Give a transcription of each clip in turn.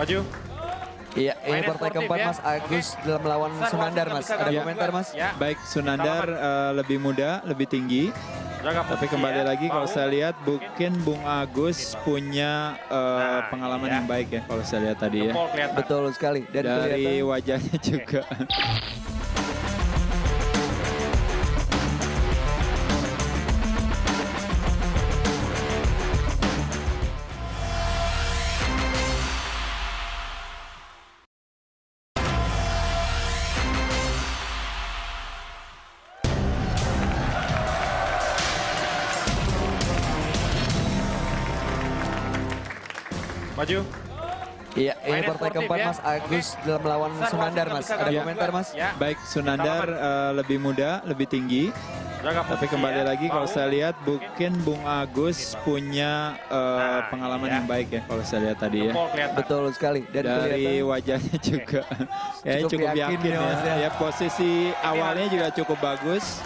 Maju. Iya, ini partai keempat ya. Mas Agus dalam melawan Sunandar Mas. Ada komentar Mas? Ya. Baik, Sunandar lebih muda, lebih tinggi. Tapi kembali lagi kalau saya lihat mungkin Bung Agus punya pengalaman yang baik ya kalau saya lihat tadi ya. Betul sekali. Dan dari wajahnya juga. Maju. Iya, ini partai keempat ya. Mas Agus dalam melawan Sunandar Mas. Ada komentar Mas? Ya. Baik, Sunandar lebih muda, lebih tinggi. Tapi kembali lagi kalau saya lihat mungkin Bung Agus punya pengalaman yang baik ya kalau saya lihat tadi ya. Betul sekali. Dan dari wajahnya juga ya cukup yakin ya. Ya posisi awalnya juga cukup bagus.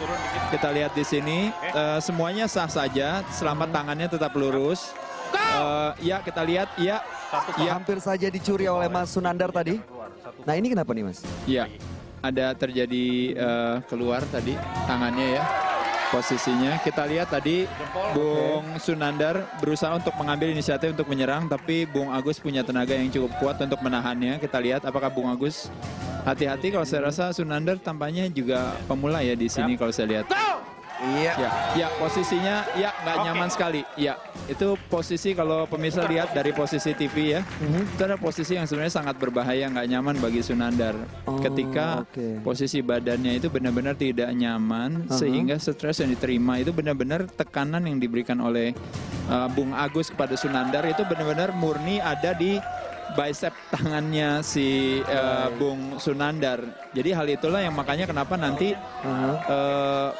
Kita lihat di sini semuanya sah saja selama tangannya tetap lurus. Ya kita lihat ya. Hampir saja dicuri oleh Mas Sunandar tadi. Nah ini kenapa nih Mas? Ya ada terjadi keluar tadi tangannya ya. Posisinya kita lihat tadi Bung Sunandar berusaha untuk mengambil inisiatif untuk menyerang, tapi Bung Agus punya tenaga yang cukup kuat untuk menahannya. Kita lihat apakah Bung Agus hati-hati. Kalau saya rasa Sunandar tampaknya juga pemula ya di sini kalau saya lihat. Iya. Ya posisinya ya nggak nyaman sekali. Ya itu posisi kalau pemirsa lihat dari posisi TV ya, itu ada posisi yang sebenarnya sangat berbahaya, nggak nyaman bagi Sunandar. Ketika posisi badannya itu benar-benar tidak nyaman, sehingga stres yang diterima itu benar-benar tekanan yang diberikan oleh Bung Agus kepada Sunandar itu benar-benar murni ada di bicep tangannya si Bung Sunandar. Jadi hal itulah yang makanya kenapa nanti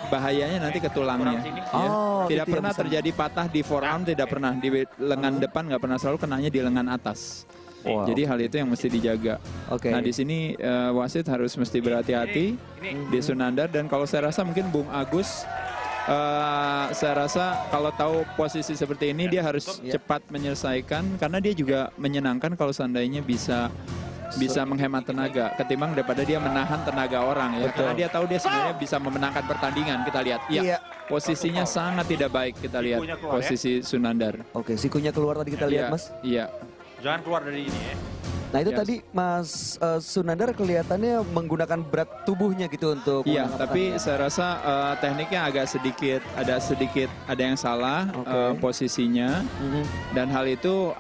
bahayanya nanti ke tulangnya. Ya. Tidak pernah terjadi patah di forearm, tidak pernah di lengan depan, nggak pernah, selalu kenanya di lengan atas. Jadi hal itu yang mesti dijaga. Nah di sini wasit harus mesti berhati-hati di Sunandar, dan kalau saya rasa mungkin Bung Agus saya rasa kalau tahu posisi seperti ini dia harus cepat menyelesaikan, karena dia juga menyenangkan kalau seandainya bisa menghemat tenaga ketimbang daripada dia menahan tenaga orang ya. Karena dia tahu dia sebenarnya bisa memenangkan pertandingan. Kita lihat ya posisinya sangat tidak baik, kita lihat posisi Sunandar. Oke, sikunya keluar tadi kita lihat Mas. Iya. Jangan keluar dari ini ya. Nah itu tadi Mas Sunandar kelihatannya menggunakan berat tubuhnya gitu untuk. Iya, tapi saya rasa tekniknya agak sedikit ada yang salah posisinya, dan hal itu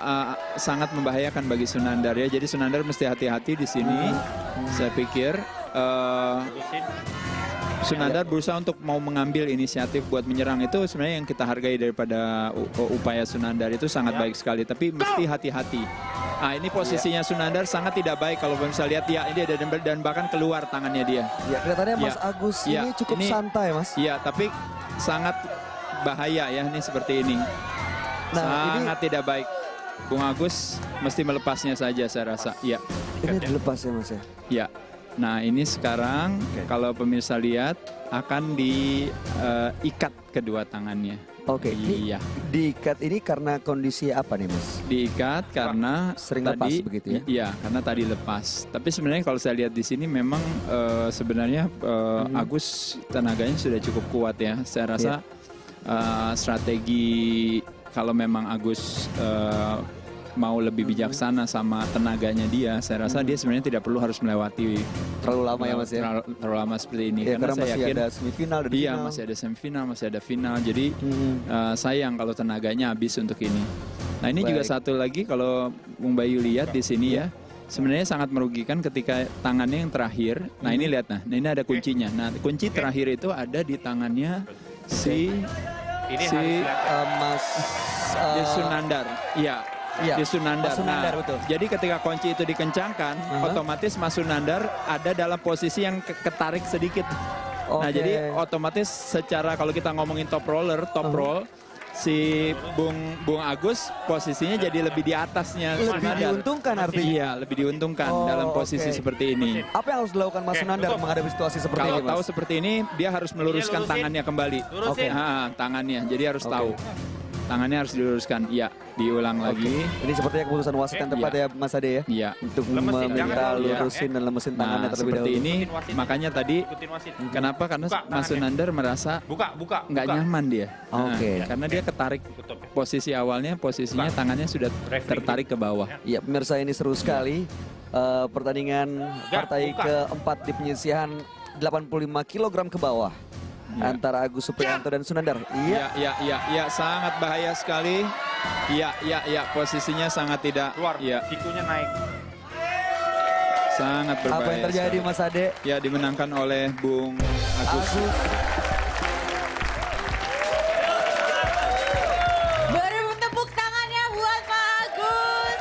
sangat membahayakan bagi Sunandar ya. Jadi Sunandar mesti hati-hati di sini. Saya pikir Sunandar berusaha untuk mau mengambil inisiatif buat menyerang, itu sebenarnya yang kita hargai daripada upaya Sunandar itu sangat baik sekali, tapi mesti hati-hati. Nah ini posisinya Sunandar sangat tidak baik kalau bisa lihat ya, ini ada dan bahkan keluar tangannya dia. Ya kelihatannya Mas Agus ini cukup santai Mas. Iya tapi sangat bahaya ya ini seperti ini. Nah, sangat tidak baik. Bung Agus mesti melepasnya saja saya rasa. Ya. Ini dilepas ya Mas ya. Ya. Nah ini sekarang kalau pemirsa lihat akan diikat kedua tangannya. Iya. Diikat ini karena kondisi apa nih Mas? Diikat karena sering lepas begitu ya? Iya, karena tadi lepas. Tapi sebenarnya kalau saya lihat di sini memang sebenarnya Agus tenaganya sudah cukup kuat ya. Saya rasa strategi kalau memang Agus mau lebih bijaksana sama tenaganya dia, saya rasa dia sebenarnya tidak perlu harus melewati terlalu lama ya Mas ya? Terlalu lama seperti ini. Ya, karena saya masih yakin ada semifinal dan iya, final. masih ada semifinal, masih ada final. Jadi sayang kalau tenaganya habis untuk ini. Nah ini juga satu lagi kalau Bung Bayu lihat di sini ya, sebenarnya sangat merugikan ketika tangannya yang terakhir. Nah ini lihat, nah ini ada kuncinya. Nah kunci terakhir itu ada di tangannya Mas Sunandar. Iya. Di Sunandar. Nah, betul. Jadi ketika kunci itu dikencangkan, otomatis Mas Sunandar ada dalam posisi yang ketarik sedikit. Nah, jadi otomatis secara kalau kita ngomongin top roll, si Bung Agus posisinya jadi lebih di atasnya. Lebih diuntungkan artinya? Iya, lebih diuntungkan dalam posisi seperti ini. Apa yang harus dilakukan Mas Sunandar menghadapi situasi seperti ini? Kalau tahu seperti ini, dia harus meluruskan tangannya kembali. Tangannya, jadi harus tahu. tangannya harus diluruskan. Iya, diulang lagi. Ini sepertinya keputusan wasit yang tepat ya Mas Ade ya. Iya. Untuk Lemesin, meminta jangan lurusin dan lemesin tangannya terlebih seperti dahulu. ini, makanya tadi kenapa? Karena Mas Sunandar merasa nggak nyaman dia. Oke. Karena dia ketarik posisi awalnya, posisinya tangannya sudah tertarik ke bawah. Ya pemirsa, ini seru sekali. Pertandingan partai keempat di penyisihan 85 kg ke bawah. Antara Agus Supriyanto dan Sunandar. Iya, sangat bahaya sekali. Iya, posisinya sangat tidak. Keluar, iya. sikunya naik. Sangat berbahaya. Apa yang terjadi sekali. Mas Ade? Ya, dimenangkan oleh Bung Agus. Beri tepuk tangannya buat Pak Agus.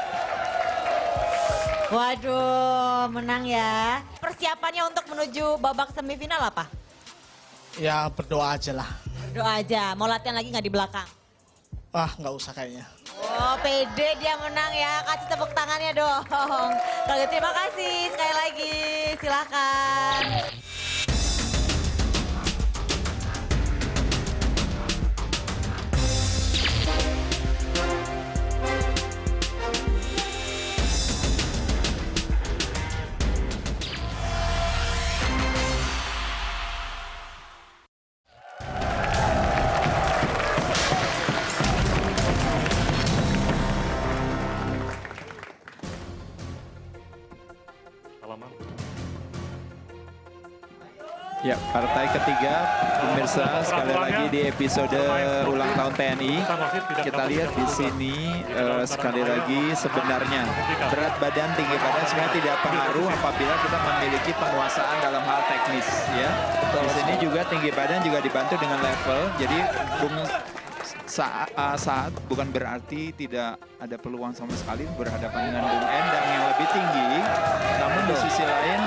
Waduh, menang ya. Persiapannya untuk menuju babak semifinal apa? Ya berdoa aja lah. Doa aja, mau latihan lagi nggak di belakang? Wah nggak usah kayaknya. Oh, pede dia menang ya. Kasih tepuk tangannya dong. Kalau gitu terima kasih sekali lagi. Silakan. Ya, partai ketiga, pemirsa sekali lagi di episode ulang tahun TNI. Kita lihat di sini sekali lagi sebenarnya berat badan, tinggi badan sebenarnya tidak pengaruh apabila kita memiliki penguasaan dalam hal teknis. Ya, di sini juga tinggi badan juga dibantu dengan level. Jadi saat bukan berarti tidak ada peluang sama sekali berhadapan dengan Bung Endang yang lebih tinggi. Namun di sisi lain,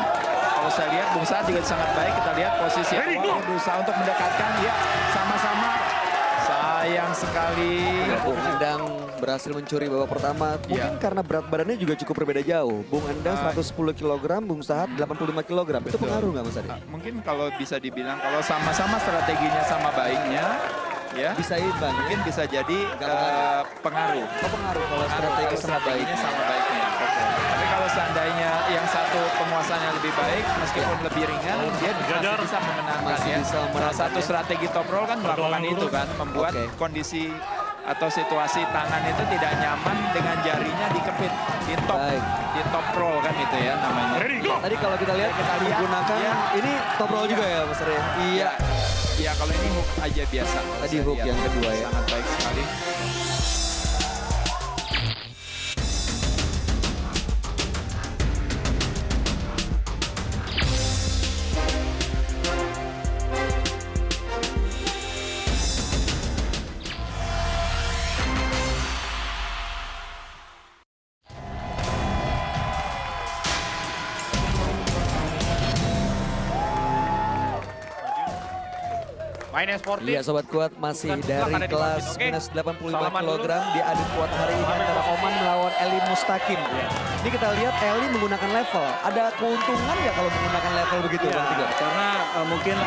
kalau saya lihat Bung Saat juga sangat baik. Kita lihat posisi awal berusaha untuk mendekatkan. Ya, sama-sama. Sayang sekali. Bung Endang berhasil mencuri babak pertama. Mungkin karena berat badannya juga cukup berbeda jauh. Bung Endang 110 kg, Bung Sahat 85 kg. Itu pengaruh nggak Mas Ade? Mungkin kalau bisa dibilang kalau sama-sama strateginya sama baiknya, ya bisa imbang. Mungkin bisa jadi pengaruh. Oh, pengaruh kalau strategi sama baiknya. Sama baiknya. Tapi kalau seandainya yang satu penguasaannya lebih baik, meskipun lebih ringan, dia masih bisa memenangkan ya. Salah satu strategi top roll kan melakukan itu kan, membuat kondisi atau situasi tangan itu tidak nyaman dengan jarinya dikepit di top roll kan itu ya namanya. Tadi kalau kita lihat menggunakan ini top roll juga ya Mas Ade? Iya. Ya kalau ini hook aja biasa. Tadi hook yang kedua ya. Sangat baik sekali. Main yang sportif. Iya Sobat Kuat, masih dari kelas minus 85 kg di adu kuat hari ini antara Oman melawan Eli Mustakim. Ini kita lihat Eli menggunakan level. Ada keuntungan nggak kalau menggunakan level begitu ya, Bang Tigor? Karena mungkin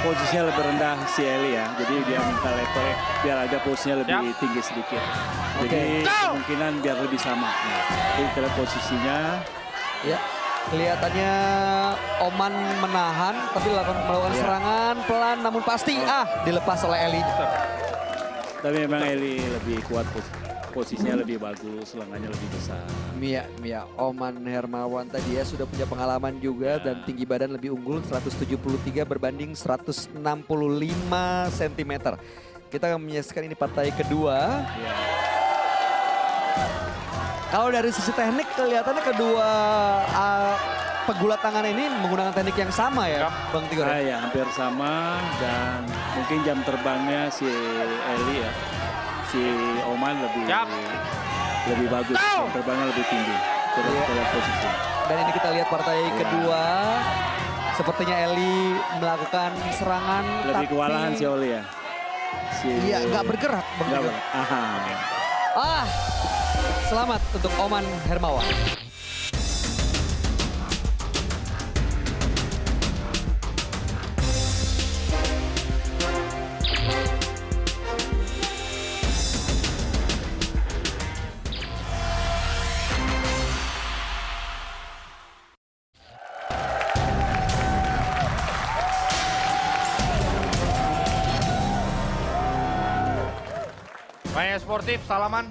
posisinya lebih rendah si Eli ya. Jadi dia minta level biar ada posisinya lebih tinggi sedikit. Jadi kemungkinan biar lebih sama. Nah, jadi kita lihat posisinya. Ya. Kelihatannya Oman menahan, tapi melakukan serangan pelan namun pasti dilepas oleh Eli. Tapi memang Eli lebih kuat, posisinya lebih bagus, lengannya lebih besar. Mia Oman Hermawan tadi ya sudah punya pengalaman juga dan tinggi badan lebih unggul 173 berbanding 165 cm. Kita akan menyaksikan ini partai kedua. Kalau dari sisi teknik kelihatannya kedua pegulat tangan ini menggunakan teknik yang sama ya Bang Tigor? Ya, hampir sama dan mungkin jam terbangnya si Eli ya, si Oman lebih bagus, jam terbangnya lebih tinggi. Kita lihat posisi. Dan ini kita lihat partai kedua, sepertinya Eli melakukan serangan. Lebih kewalahan si Oli ya. Iya, nggak bergerak Bang Tigor. Selamat untuk Oman Hermawan. Finance Sportif, salaman.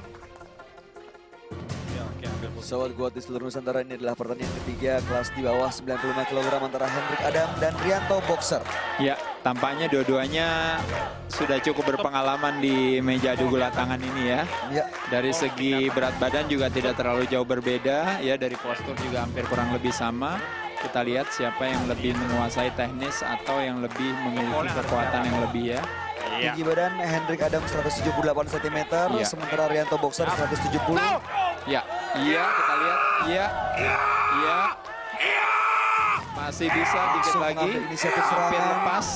Sobat kuat di seluruh Nusantara, ini adalah pertandingan ketiga kelas di bawah 95 kg antara Hendrik Adam dan Rianto Boxer. Ya, tampaknya dua-duanya sudah cukup berpengalaman di meja adu gula tangan ini ya. Ya. Dari segi berat badan juga tidak terlalu jauh berbeda ya, dari postur juga hampir kurang lebih sama. Kita lihat siapa yang lebih menguasai teknis atau yang lebih memiliki kekuatan yang lebih ya. Tinggi badan Hendrik Adam 178 cm, sementara Rianto Boxer 170. Ya, iya kita lihat, iya, masih bisa dikit lagi, inisiatif hampir serangan. lepas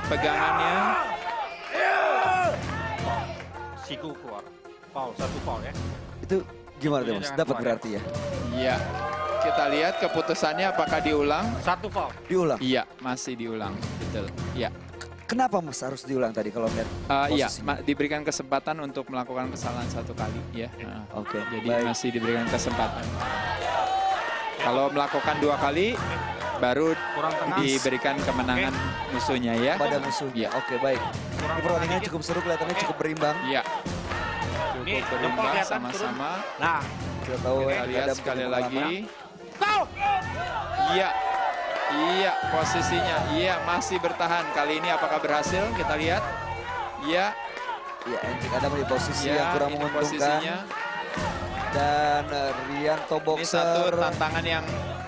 pegangannya. Siku keluar. Foul, 1 foul ya. Itu gimana tuh Mas? Dapat berarti ya? Iya, kita lihat keputusannya apakah diulang? 1 foul. Diulang? Iya, masih diulang, betul. Iya. Kenapa Mas harus diulang tadi kalau melihat Iya, posisinya? diberikan kesempatan untuk melakukan kesalahan 1 kali ya. Oke, Jadi baik. masih diberikan kesempatan. Kalau melakukan 2 kali, baru Kurang tengah. diberikan kemenangan musuhnya ya. Pada musuhnya. Iya. Oke, baik. Ini pertandingan cukup seru, kelihatannya cukup berimbang. Iya. Ini Cukup jempol berimbang kelihatan turun. sama-sama. Nah, Kita tahu Kita Hendrik lihat Adam sekali punya lagi. pengalaman. Iya. Iya, posisinya. Iya, masih bertahan. Kali ini apakah berhasil? Kita lihat. Iya. Ya, Hendrik Adam di posisi Iya, yang kurang ini menguntungkan. posisinya. Dan Rianto Ini Boxer. satu tantangan yang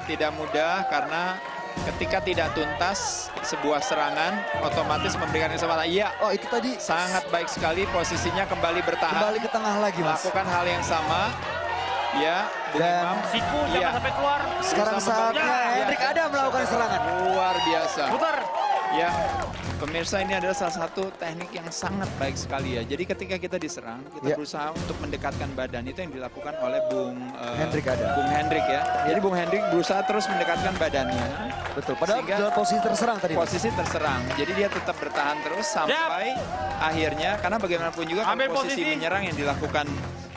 tidak mudah karena ketika tidak tuntas sebuah serangan otomatis memberikan kesempatan. Iya. Oh, itu tadi Sangat baik sekali posisinya, kembali bertahan. kembali ke tengah lagi, Mas. Melakukan hal yang sama. Ya, Bung Dan Imam. Siku jangan Iya. sampai keluar. Sekarang Berusaha saatnya membantu. Hendrik Adam melakukan serangan. Luar biasa. Putar. Ya, pemirsa, ini adalah salah satu teknik yang sangat baik sekali ya. Jadi ketika kita diserang, kita Ya. berusaha untuk mendekatkan badan. Itu yang dilakukan oleh Hendrik Adam. Bung Hendrik ya. Jadi Bung Hendrik berusaha terus mendekatkan badannya. Betul. Padahal Sehingga dalam posisi terserang tadi, Mas. Posisi terserang. Jadi dia tetap bertahan terus sampai akhirnya, karena bagaimanapun juga Ambil kalau posisi posisi. menyerang yang dilakukan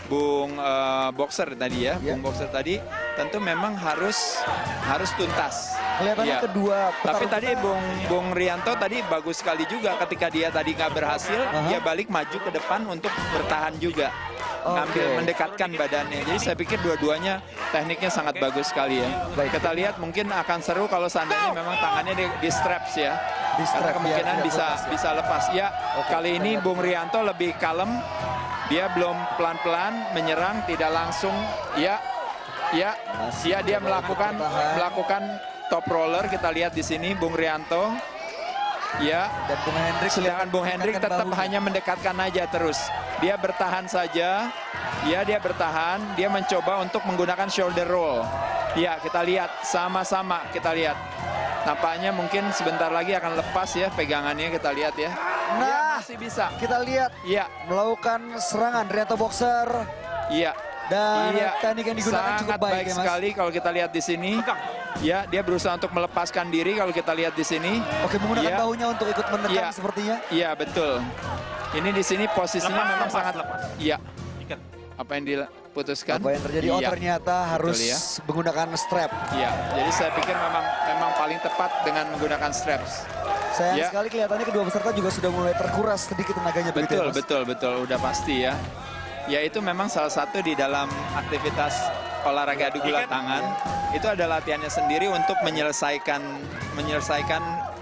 Bung Boxer tadi ya, Ya. Bung Boxer tadi tentu memang harus tuntas. Kelihatannya Ya. kedua Tapi petarung tadi Bung Rianto tadi bagus sekali juga ketika dia tadi nggak berhasil, dia balik maju ke depan untuk bertahan juga. Ngambil Oke. mendekatkan badannya. Jadi saya pikir dua-duanya tekniknya sangat bagus sekali ya. Baik. Kita lihat mungkin akan seru kalau seandainya memang tangannya di straps ya. Di strap, Karena kemungkinan biar tidak bisa lepas ya. bisa lepas. Ya, Oke, kali kita ini lihat. Bung Rianto lebih kalem. Dia belum pelan-pelan menyerang, tidak langsung. Ya, Masih dia mencoba melakukan untuk bertahan. melakukan top roller. Kita lihat di sini Bung Rianto. Ya, Dan Bung Hendrik sedangkan Bung Hendrik mendekatkan tetap bahunya. hanya mendekatkan aja terus. Dia bertahan saja. Ya, dia bertahan. Dia mencoba untuk menggunakan shoulder roll. Ya, kita lihat sama-sama. Kita lihat. Nampaknya mungkin sebentar lagi akan lepas ya pegangannya. Kita lihat ya. Nah, Ya, masih bisa. kita lihat Iya, melakukan serangan Rianto Boxer iya. dan Iya, teknik yang digunakan cukup sangat baik, baik ya, Mas. sekali kalau kita lihat di sini. Ya, dia berusaha untuk melepaskan diri kalau kita lihat di sini. Oke, menggunakan Iya. bahunya untuk ikut menekan Iya. sepertinya. Iya, betul. Ini di sini posisinya memang sangat lepas. Iya. Ikat. Apa yang diputuskan? Apa yang terjadi? Oh, Iya. ternyata harus ya. menggunakan strap. Iya, jadi saya pikir memang paling tepat dengan menggunakan straps. Sayang Ya. sekali kelihatannya kedua peserta juga sudah mulai terkuras sedikit tenaganya begitu ya, Betul, Mas? betul, udah pasti ya. Ya, itu memang salah satu di dalam aktivitas olahraga adu gula tangan. Itu ada latihannya sendiri untuk menyelesaikan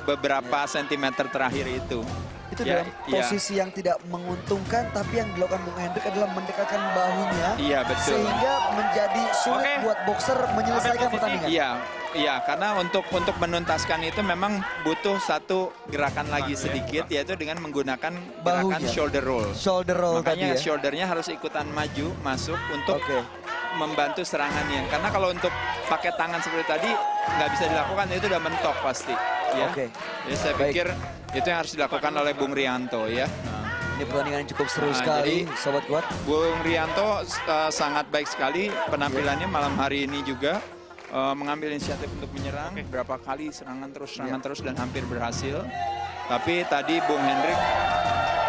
beberapa sentimeter terakhir itu. Itu Ya, dalam iya. posisi yang tidak menguntungkan, tapi yang dilakukan Bung Hendrik adalah mendekatkan bahunya. Iya, betul. Sehingga menjadi sulit Oke. buat boxer menyelesaikan Ambil posisi. pertandingan. Iya, karena untuk menuntaskan itu memang butuh satu gerakan lagi sedikit, yaitu dengan menggunakan gerakan Bahunya. shoulder roll. Shoulder roll Makanya tadi ya. shouldernya harus ikutan maju, masuk untuk Oke. membantu serangannya. Karena kalau untuk pakai tangan seperti tadi, nggak bisa dilakukan, itu udah mentok pasti. Ya. Oke. Jadi saya Baik. pikir itu yang harus dilakukan oleh Bung Rianto ya. Ini pertandingan yang cukup seru Nah, sekali, jadi- Sobat Kuat. Bung Rianto sangat baik sekali penampilannya malam hari ini juga. Mengambil inisiatif untuk menyerang, berapa kali serangan terus dan hampir berhasil. Tapi tadi Bung Hendrik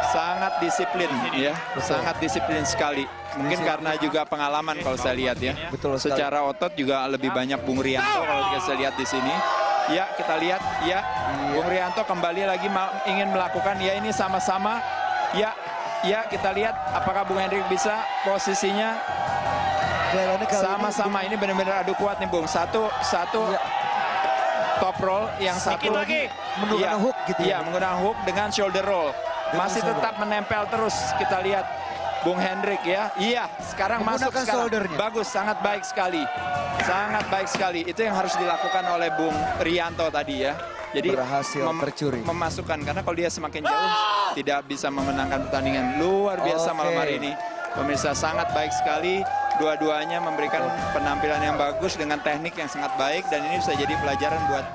sangat disiplin ya, sangat disiplin sekali. Mungkin karena juga pengalaman kalau saya lihat ya. Betul sekali. Secara otot juga lebih banyak Bung Rianto kalau saya lihat di sini. Ya, kita lihat ya, Bung Rianto kembali lagi ingin melakukan ya, ini sama-sama ya. Ya, kita lihat apakah Bung Hendrik bisa. Posisinya sama-sama. Ini benar-benar adu kuat nih, Bung. Satu top roll, yang satu lagi menggunakan hook gitu ya. Iya, menggunakan hook dengan shoulder roll. Masih tetap menempel terus. Kita lihat Bung Hendrik ya. Iya, sekarang masuk sekarang. Bagus, sangat baik sekali. Sangat baik sekali. Itu yang harus dilakukan oleh Bung Rianto tadi ya. Jadi berhasil tercuri. Memasukkan, karena kalau dia semakin jauh tidak bisa memenangkan pertandingan. Luar biasa malam hari ini. Pemirsa, sangat baik sekali. Dua-duanya memberikan penampilan yang bagus dengan teknik yang sangat baik. Dan ini bisa jadi pelajaran buat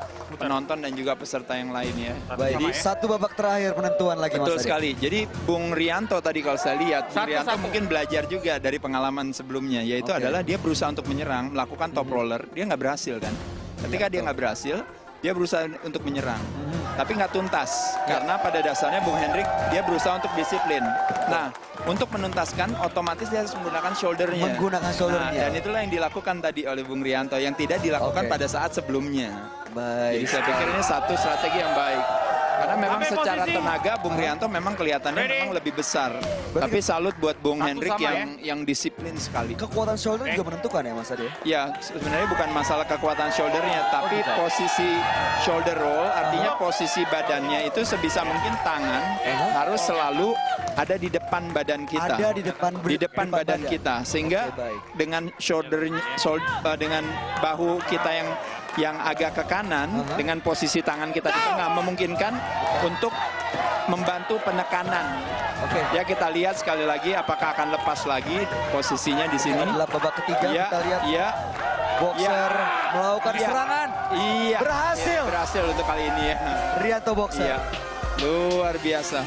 penonton dan juga peserta yang lainnya. Baik, jadi satu babak terakhir penentuan lagi, Mas. Betul sekali. Jadi Bung Rianto tadi kalau saya lihat, Bung Rianto mungkin belajar juga dari pengalaman sebelumnya. Yaitu adalah dia berusaha untuk menyerang, melakukan top roller. Dia nggak berhasil kan. Ketika dia nggak berhasil, dia berusaha untuk menyerang. Tapi nggak tuntas. Karena pada dasarnya Bung Hendrik, dia berusaha untuk disiplin. Nah, untuk menuntaskan, otomatis dia harus menggunakan shouldernya. Nah, dan itulah yang dilakukan tadi oleh Bung Rianto, yang tidak dilakukan pada saat sebelumnya. Baik. Jadi saya pikir ini satu strategi yang baik. Karena memang secara tenaga Bung Rianto memang kelihatannya memang lebih besar. Tapi salut buat Bung Hendrik yang disiplin sekali. Kekuatan shoulder juga menentukan ya, Mas Ade? Ya, sebenarnya bukan masalah kekuatan shouldernya, tapi posisi shoulder roll, artinya posisi badannya itu sebisa mungkin tangan harus selalu ada di depan badan kita. Ada di depan badan kita, sehingga dengan dengan bahu kita yang agak ke kanan, dengan posisi tangan kita di tengah memungkinkan untuk membantu penekanan. Ya, kita lihat sekali lagi apakah akan lepas lagi posisinya di sini. Adalah babak ketiga, kita lihat. Iya. Boxer melakukan serangan. Iya. Berhasil. Berhasil untuk kali ini ya. Rianto boxer. Iya. Luar biasa.